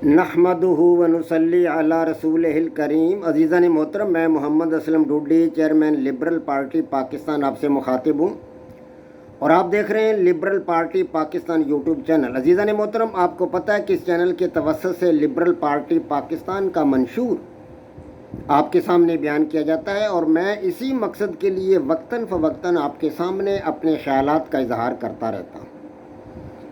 نحمدہ ونصلی علی رسولہ الکریم۔ عزیزان محترم، میں Muhammad Aslam Dodi, chairman liberal party Pakistan, آپ سے مخاطب ہوں اور آپ دیکھ رہے ہیں liberal party Pakistan YouTube channel. عزیزان محترم، آپ کو پتہ ہے کہ اس چینل کے توسط سے لبرل پارٹی پاکستان کا منشور آپ کے سامنے بیان کیا جاتا ہے اور میں اسی مقصد کے لیے وقتاً فوقتاً آپ کے سامنے اپنے خیالات کا اظہار کرتا رہتا ہوں۔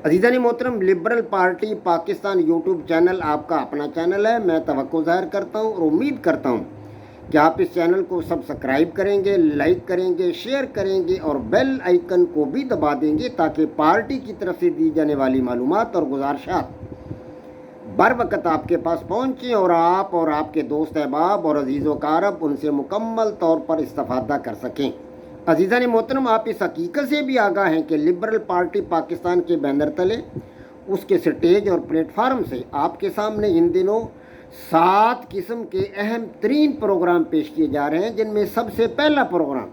عزیزان محترم، liberal party Pakistan YouTube channel آپ کا اپنا چینل ہے۔ میں توقع ظاہر کرتا ہوں اور امید کرتا ہوں کہ آپ اس چینل کو سبسکرائب کریں گے، لائک کریں گے، شیئر کریں گے اور بیل آئیکن کو بھی دبا دیں گے تاکہ پارٹی کی طرف سے دی جانے والی معلومات اور گزارشات بر وقت آپ کے پاس پہنچیں اور آپ کے دوست احباب اور عزیز و اقارب ان سے مکمل طور پر استفادہ کر سکیں۔ عزیزان محترم، آپ اس حقیقت سے بھی آگاہ ہیں کہ لبرل پارٹی پاکستان کے بینر تلے، اس کے سٹیج اور پلیٹ فارم سے آپ کے سامنے ان دنوں 7 قسم کے اہم ترین پروگرام پیش کیے جا رہے ہیں، جن میں سب سے پہلا پروگرام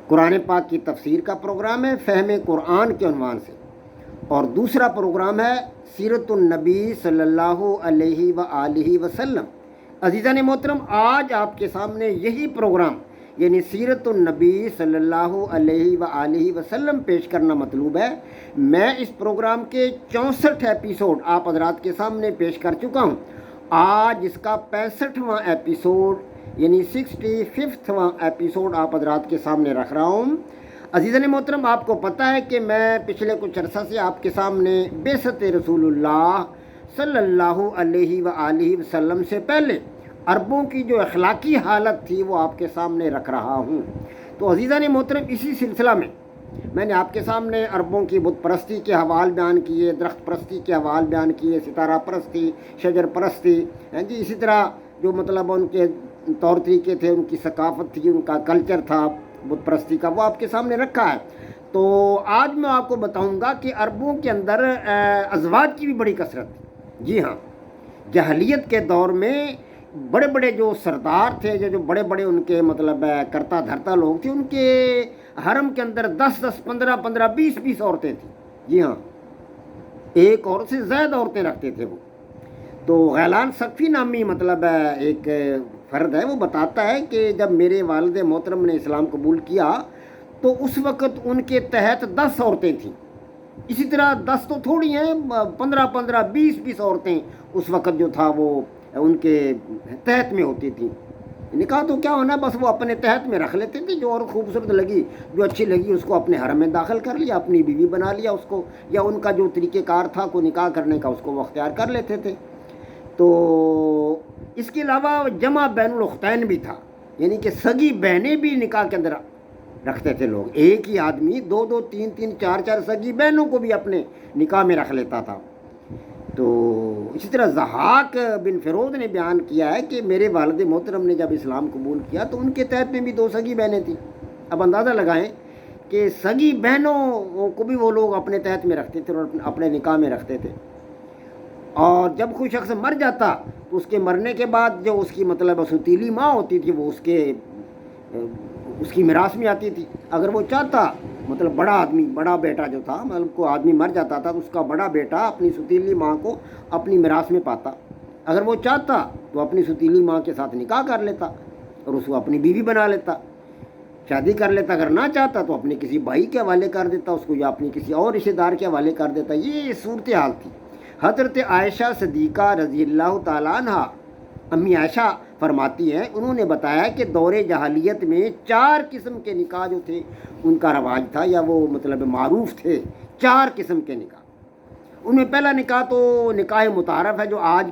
قرآن پاک کی تفسیر کا پروگرام ہے فہم قرآن کے عنوان سے، اور دوسرا پروگرام ہے سیرت النبی صلی اللہ علیہ وآلہ وسلم۔ عزیزان محترم، آج آپ کے سامنے یہی پروگرام یعنی سیرت النبی صلی اللہ علیہ وآلہ وسلم پیش کرنا مطلوب ہے۔ میں اس پروگرام کے 64 ایپیسوڈ آپ حضرات کے سامنے پیش کر چکا ہوں۔ آج اس کا 65واں ایپیسوڈ یعنی 65واں ایپیسوڈ آپ حضرات کے سامنے رکھ رہا ہوں۔ عزیزان محترم، آپ کو پتہ ہے کہ میں پچھلے کچھ عرصہ سے آپ کے سامنے بعثت رسول اللہ صلی اللہ علیہ وآلہ وسلم سے پہلے عربوں کی جو اخلاقی حالت تھی وہ آپ کے سامنے رکھ رہا ہوں۔ تو عزیزان محترم، اسی سلسلہ میں نے آپ کے سامنے عربوں کی بت پرستی کے حوال بیان کیے، درخت پرستی کے حوال بیان کیے، ستارہ پرستی، شجر پرستی، اسی طرح جو مطلب ان کے طور طریقے تھے، ان کی ثقافت تھی، ان کا کلچر تھا بت پرستی کا، وہ آپ کے سامنے رکھا ہے۔ تو آج میں آپ کو بتاؤں گا کہ عربوں کے اندر ازواج کی بھی بڑی کثرت تھی۔ جی ہاں، جاہلیت کے دور میں بڑے بڑے جو سردار تھے، جو بڑے بڑے ان کے مطلب کرتا دھرتا لوگ تھے، ان کے حرم کے اندر 10 15 20 عورتیں تھیں۔ جی ہاں، ایک عورت سے زائد عورتیں رکھتے تھے وہ۔ تو غیلان ثقفی نامی مطلب ایک فرد ہے، وہ بتاتا ہے کہ جب میرے والد محترم نے اسلام قبول کیا تو اس وقت ان کے تحت 10 عورتیں تھیں۔ اسی طرح 10 تو تھوڑی ہیں، 15 20 عورتیں اس وقت جو تھا وہ ان کے تحت میں ہوتی تھیں۔ نکاح تو کیا ہونا، بس وہ اپنے تحت میں رکھ لیتے تھے، جو اور خوبصورت لگی، جو اچھی لگی، اس کو اپنے حرم میں داخل کر لیا، اپنی بیوی بنا لیا اس کو، یا ان کا جو طریقہ کار تھا کو نکاح کرنے کا اس کو وہ اختیار کر لیتے تھے۔ تو اس کے علاوہ جمع بین الاختین بھی تھا، یعنی کہ سگی بہنیں بھی نکاح کے اندر رکھتے تھے لوگ۔ ایک ہی آدمی 2 3 4 سگی بہنوں کو بھی اپنے نکاح میں رکھ لیتا تھا۔ تو اسی طرح ضحاک بن فیروز نے بیان کیا ہے کہ میرے والد محترم نے جب اسلام قبول کیا تو ان کے تحت میں بھی 2 سگی بہنیں تھیں۔ اب اندازہ لگائیں کہ سگی بہنوں کو بھی وہ لوگ اپنے تحت میں رکھتے تھے اور اپنے نکاح میں رکھتے تھے۔ اور جب کوئی شخص مر جاتا تو اس کے مرنے کے بعد جو اس کی مطلب ستیلی ماں ہوتی تھی وہ اس کی میراث میں آتی تھی۔ اگر وہ چاہتا مطلب بڑا آدمی، بڑا بیٹا جو تھا، مطلب کوئی آدمی مر جاتا تھا تو اس کا بڑا بیٹا اپنی ستیلی ماں کو اپنی میراث میں پاتا۔ اگر وہ چاہتا تو اپنی ستیلی ماں کے ساتھ نکاح کر لیتا اور اس کو اپنی بیوی بنا لیتا، شادی کر لیتا۔ اگر نہ چاہتا تو اپنے کسی بھائی کے حوالے کر دیتا اس کو، یا اپنی کسی اور رشتہ دار کے حوالے کر دیتا۔ یہ صورتحال تھی۔ حضرت عائشہ صدیقہ رضی اللہ تعالیٰ عنہ، امی عائشہ فرماتی ہیں، انہوں نے بتایا کہ دور جاہلیت میں 4 قسم کے نکاح جو تھے ان کا رواج تھا، یا وہ مطلب معروف تھے۔ 4 قسم کے نکاح، ان میں پہلا نکاح تو نکاح متعارف ہے، جو آج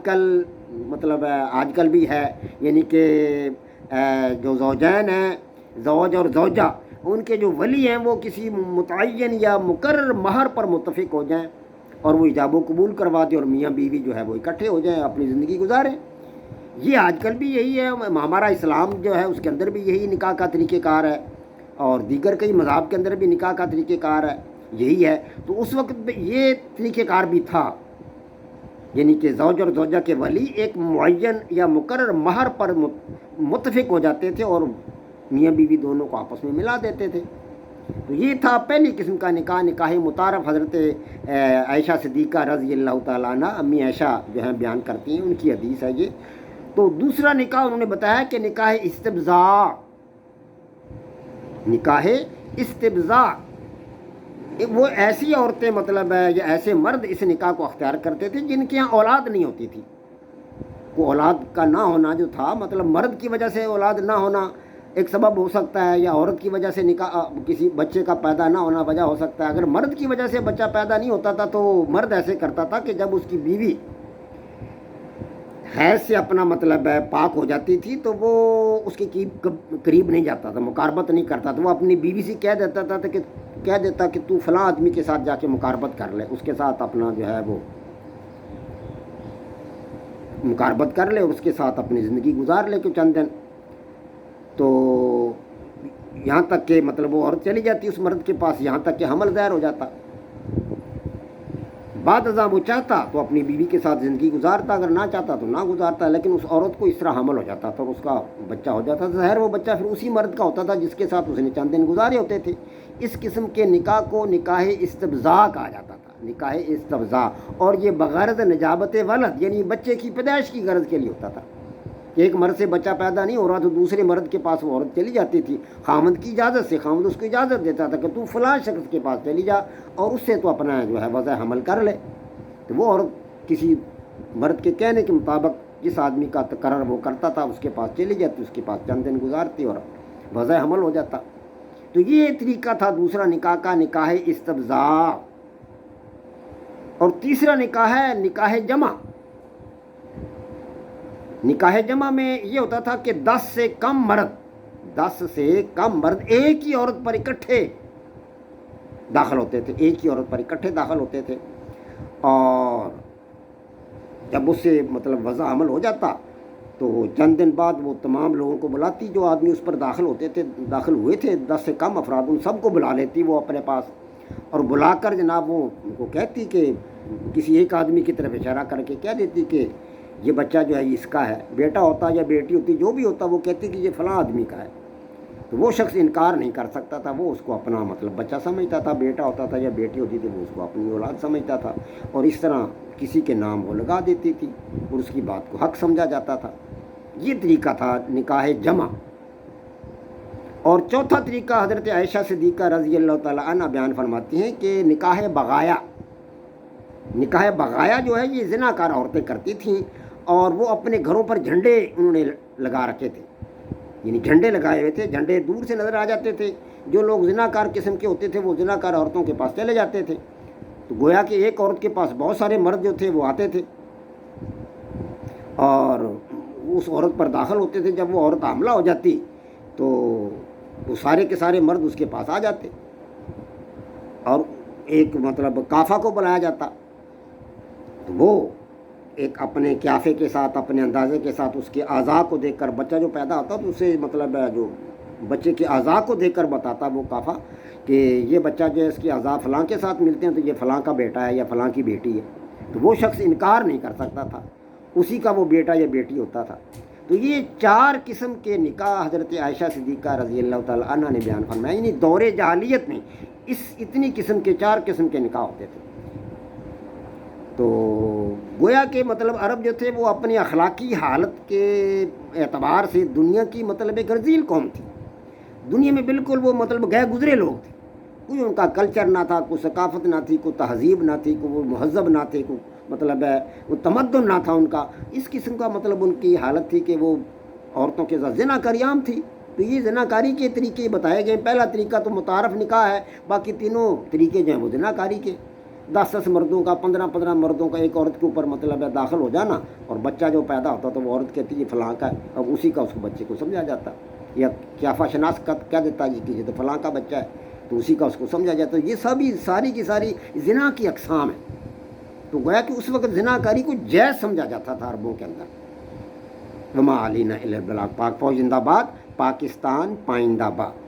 کل بھی ہے، یعنی کہ جو زوجین ہیں، زوج اور زوجہ، ان کے جو ولی ہیں وہ کسی متعین یا مقرر مہر پر متفق ہو جائیں اور وہ ایجاب و قبول کروا دیں اور میاں بیوی جو ہے وہ اکٹھے ہو جائیں، اپنی زندگی گزاریں۔ یہ آج کل بھی یہی ہے، ہمارا اسلام جو ہے اس کے اندر بھی یہی نکاح کا طریقہ کار ہے، اور دیگر کئی مذاہب کے اندر بھی نکاح کا طریقہ کار ہے، یہی ہے۔ تو اس وقت یہ طریقہ کار بھی تھا، یعنی کہ زوج اور زوجہ کے ولی ایک معین یا مقرر مہر پر متفق ہو جاتے تھے اور میاں بیوی دونوں کو آپس میں ملا دیتے تھے۔ تو یہ تھا پہلی قسم کا نکاح، نکاح متعارف حضرت عائشہ صدیقہ رضی اللہ تعالیٰ عنہ امی عائشہ جو ہیں بیان کرتی ہیں، ان کی حدیث ہے یہ۔ تو دوسرا نکاح انہوں نے بتایا کہ نکاح استبضاع، نکاح استبضاع، وہ ایسی عورتیں مطلب ہے یا ایسے مرد اس نکاح کو اختیار کرتے تھے جن کے یہاں اولاد نہیں ہوتی تھی۔ وہ اولاد کا نہ ہونا جو تھا، مطلب مرد کی وجہ سے اولاد نہ ہونا ایک سبب ہو سکتا ہے، یا عورت کی وجہ سے نکاح کسی بچے کا پیدا نہ ہونا وجہ ہو سکتا ہے۔ اگر مرد کی وجہ سے بچہ پیدا نہیں ہوتا تھا تو مرد ایسے کرتا تھا کہ جب اس کی بیوی حیض سے اپنا مطلب ہے پاک ہو جاتی تھی تو وہ اس کے قریب نہیں جاتا تھا، مقاربت نہیں کرتا تھا۔ وہ اپنی بیوی سے کہہ دیتا کہ تو فلاں آدمی کے ساتھ جا کے مقاربت کر لے، اس کے ساتھ اپنا جو ہے وہ مقاربت کر لے، اس کے ساتھ اپنی زندگی گزار لے کہ چند دن، تو یہاں تک کہ مطلب وہ عورت چلی جاتی اس مرد کے پاس، یہاں تک کہ حمل ظاہر ہو جاتا۔ بعد ازاں وہ چاہتا تو اپنی بیوی کے ساتھ زندگی گزارتا، اگر نہ چاہتا تو نہ گزارتا، لیکن اس عورت کو اس طرح حمل ہو جاتا تھا اور اس کا بچہ ہو جاتا تھا، ظاہر وہ بچہ پھر اسی مرد کا ہوتا تھا جس کے ساتھ اس نے چند دن گزارے ہوتے تھے۔ اس قسم کے نکاح کو نکاح استبضاع کہا جاتا تھا، نکاح استبضاع، اور یہ بغرض نجابت ولد، یعنی بچے کی پیدائش کی غرض کے لیے ہوتا تھا۔ ایک مرد سے بچہ پیدا نہیں ہو رہا تو دوسرے مرد کے پاس وہ عورت چلی جاتی تھی خامند کی اجازت سے، خامند اس کو اجازت دیتا تھا کہ تو فلاں شخص کے پاس چلی جا اور اس سے تو اپنا جو ہے وضع حمل کر لے۔ تو وہ عورت کسی مرد کے کہنے کے مطابق جس آدمی کا تقرر وہ کرتا تھا اس کے پاس چلی جاتی، اس کے پاس چند دن گزارتی اور وضع حمل ہو جاتا۔ تو یہ طریقہ تھا دوسرا نکاح کا، نکاح استبضاع۔ اور تیسرا نکاح ہے نکاح جمع۔ نکاح جمع میں یہ ہوتا تھا کہ 10 سے کم مرد ایک ہی عورت پر اکٹھے داخل ہوتے تھے، ایک ہی عورت پر اکٹھے داخل ہوتے تھے، اور جب اس سے مطلب وضع حمل ہو جاتا تو چند دن بعد وہ تمام لوگوں کو بلاتی جو آدمی اس پر داخل ہوئے تھے، 10 سے کم افراد، ان سب کو بلا لیتی وہ اپنے پاس، اور بلا کر جناب وہ ان کو کہتی کہ کسی ایک آدمی کی طرف اشارہ کر کے کہہ دیتی کہ یہ بچہ جو ہے اس کا ہے، بیٹا ہوتا یا بیٹی ہوتی جو بھی ہوتا، وہ کہتی کہ یہ فلاں آدمی کا ہے۔ تو وہ شخص انکار نہیں کر سکتا تھا، وہ اس کو اپنا مطلب بچہ سمجھتا تھا، بیٹا ہوتا تھا یا بیٹی ہوتی تھی وہ اس کو اپنی اولاد سمجھتا تھا، اور اس طرح کسی کے نام وہ لگا دیتی تھی اور اس کی بات کو حق سمجھا جاتا تھا۔ یہ طریقہ تھا نکاح جمع۔ اور چوتھا طریقہ حضرت عائشہ صدیقہ رضی اللہ تعالیٰ عنہ بیان فرماتی ہیں کہ نکاح بغایا۔ نکاح بغایا جو ہے یہ زنا کار عورتیں کرتی تھیں، اور وہ اپنے گھروں پر جھنڈے انہوں نے لگا رکھے تھے، یعنی جھنڈے لگائے ہوئے تھے، جھنڈے دور سے نظر آ جاتے تھے، جو لوگ زنا کار قسم کے ہوتے تھے وہ زنا کار عورتوں کے پاس چلے جاتے تھے، تو گویا کہ ایک عورت کے پاس بہت سارے مرد جو تھے وہ آتے تھے اور اس عورت پر داخل ہوتے تھے۔ جب وہ عورت حاملہ ہو جاتی تو وہ سارے کے سارے مرد اس کے پاس آ جاتے اور ایک مطلب کافہ کو بلایا جاتا، تو وہ ایک اپنے قیافے کے ساتھ، اپنے اندازے کے ساتھ اس کے اعضاء کو دیکھ کر، بچہ جو پیدا ہوتا تو اسے مطلب جو بچے کے اعضاء کو دیکھ کر بتاتا وہ کافہ کہ یہ بچہ جو ہے اس کے اعضاء فلاں کے ساتھ ملتے ہیں تو یہ فلاں کا بیٹا ہے یا فلاں کی بیٹی ہے، تو وہ شخص انکار نہیں کر سکتا تھا، اسی کا وہ بیٹا یا بیٹی ہوتا تھا۔ تو یہ 4 قسم کے نکاح حضرت عائشہ صدیقہ رضی اللہ تعالیٰ عنہ نے بیان فرمایا، یعنی دور جاہلیت میں اتنی قسم کے 4 قسم کے نکاح ہوتے تھے۔ تو گویا کہ مطلب عرب جو تھے وہ اپنی اخلاقی حالت کے اعتبار سے دنیا کی مطلب ایک رذیل قوم تھی، دنیا میں بالکل وہ مطلب گئے گزرے لوگ تھے، کوئی ان کا کلچر نہ تھا، کوئی ثقافت نہ تھی، کوئی تہذیب نہ تھی، کوئی مہذب نہ تھے، کوئی مطلب وہ تمدن نہ تھا ان کا، اس قسم کا مطلب ان کی حالت تھی کہ وہ عورتوں کے ساتھ زنا کاری عام تھی۔ تو یہ زنا کاری کے طریقے بتائے گئے، پہلا طریقہ تو متعارف نکاح ہے، باقی تینوں طریقے جو ہیں وہ زنا کاری کے، 10 مردوں کا، 15 مردوں کا ایک عورت کے اوپر مطلب ہے داخل ہو جانا، اور بچہ جو پیدا ہوتا تو وہ عورت کہتی یہ فلاں کا ہے، اب اسی کا اس کو بچے کو سمجھا جاتا، یا قیافہ شناس کہہ دیتا یہ تو فلاں کا بچہ ہے، تو اسی کا اس کو سمجھا جاتا۔ یہ سبھی ساری کی ساری زنا کی اقسام ہیں۔ تو گویا کہ اس وقت زنا کاری کو جائز سمجھا جاتا تھا عربوں کے اندر۔ وما علینا الا البلاغ۔ پاک فوج زندہ باد، پاکستان پائندہ باد۔